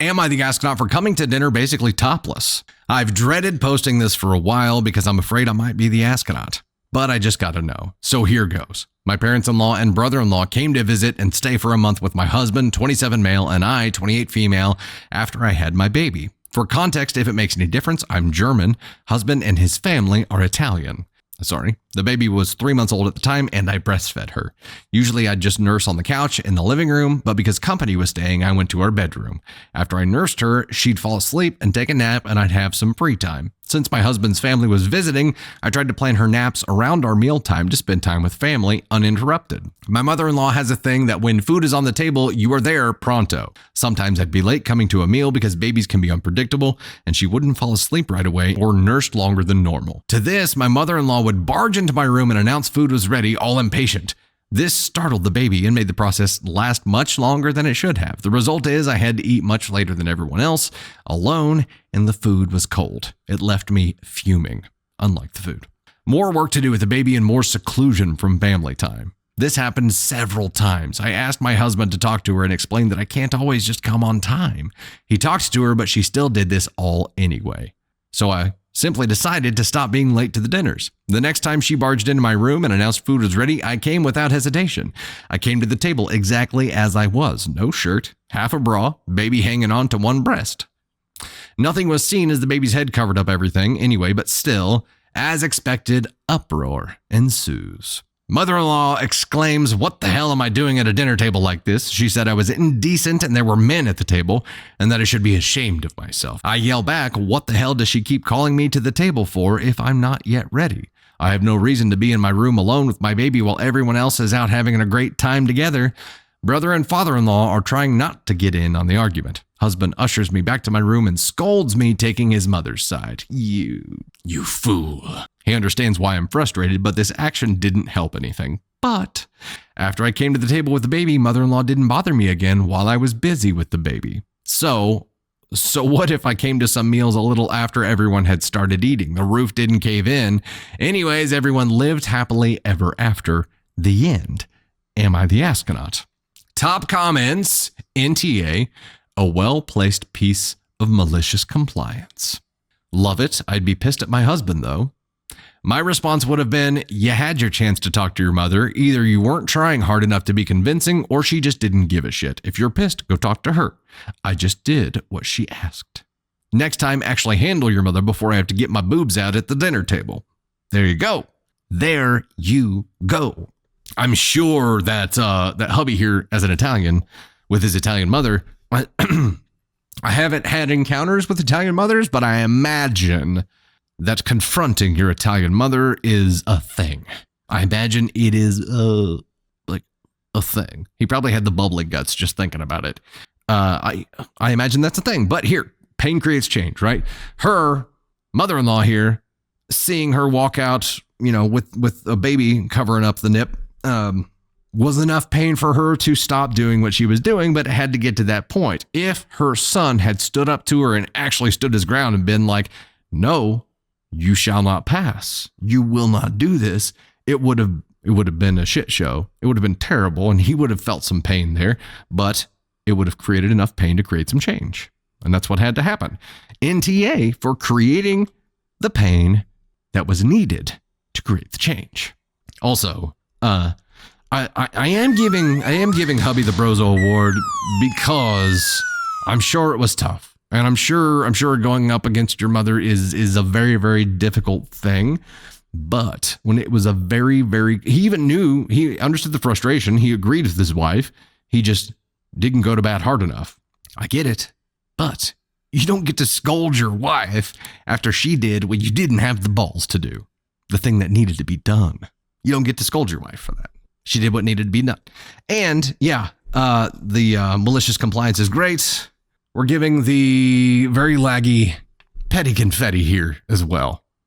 Am I the astronaut for coming to dinner basically topless? I've dreaded posting this for a while because I'm afraid I might be the astronaut. But I just gotta know. So here goes. My parents-in-law and brother-in-law came to visit and stay for a month with my husband, 27 male, and I, 28 female, after I had my baby. For context, if it makes any difference, I'm German. Husband and his family are Italian. Sorry, the baby was 3 months old at the time and I breastfed her. Usually I'd just nurse on the couch in the living room, but because company was staying, I went to our bedroom. After I nursed her, she'd fall asleep and take a nap and I'd have some free time. Since my husband's family was visiting, I tried to plan her naps around our mealtime to spend time with family uninterrupted. My mother-in-law has a thing that when food is on the table, you are there pronto. Sometimes I'd be late coming to a meal because babies can be unpredictable and she wouldn't fall asleep right away or nursed longer than normal. To this, my mother-in-law would barge into my room and announce food was ready, all impatient. This startled the baby and made the process last much longer than it should have. The result is I had to eat much later than everyone else, alone, and the food was cold. It left me fuming, unlike the food. More work to do with the baby and more seclusion from family time. This happened several times. I asked my husband to talk to her and explained that I can't always just come on time. He talked to her, but she still did this all anyway. So I simply decided to stop being late to the dinners. The next time she barged into my room and announced food was ready, I came without hesitation. I came to the table exactly as I was. No shirt, half a bra, baby hanging on to one breast. Nothing was seen as the baby's head covered up everything anyway, but still, as expected, uproar ensues. Mother-in-law exclaims, "What the hell am I doing at a dinner table like this?" She said I was indecent and there were men at the table and that I should be ashamed of myself. I yell back, "What the hell does she keep calling me to the table for if I'm not yet ready? I have no reason to be in my room alone with my baby while everyone else is out having a great time together." Brother and father-in-law are trying not to get in on the argument. Husband ushers me back to my room and scolds me, taking his mother's side. You fool. He understands why I'm frustrated, but this action didn't help anything. But after I came to the table with the baby, mother-in-law didn't bother me again while I was busy with the baby. So what if I came to some meals a little after everyone had started eating? The roof didn't cave in. Anyways, everyone lived happily ever after. The end. Am I the astronaut? Top comments, NTA, a well-placed piece of malicious compliance. Love it. I'd be pissed at my husband, though. My response would have been, you had your chance to talk to your mother. Either you weren't trying hard enough to be convincing or she just didn't give a shit. If you're pissed, go talk to her. I just did what she asked. Next time, actually handle your mother before I have to get my boobs out at the dinner table. There you go. There you go. I'm sure that that hubby here, as an Italian, with his Italian mother, I haven't had encounters with Italian mothers, but I imagine that confronting your Italian mother is a thing. I imagine it is like a thing. He probably had the bubbly guts just thinking about it. I imagine that's a thing. But here, pain creates change, right? Her mother-in-law here, seeing her walk out, with a baby covering up the nip, was enough pain for her to stop doing what she was doing, but it had to get to that point. If her son had stood up to her and actually stood his ground and been like, "No, you shall not pass. You will not do this," it would have been a shit show. It would have been terrible, and he would have felt some pain there, but it would have created enough pain to create some change. And that's what had to happen. NTA for creating the pain that was needed to create the change. Also, I am giving hubby the Brozo Award because I'm sure it was tough. And I'm sure going up against your mother is a very, very difficult thing. But when it was a very, very, he understood the frustration. He agreed with his wife. He just didn't go to bat hard enough. I get it. But you don't get to scold your wife after she did what you didn't have the balls to do. The thing that needed to be done. You don't get to scold your wife for that. She did what needed to be done. And yeah, the malicious compliance is great. We're giving the very laggy petty confetti here as well.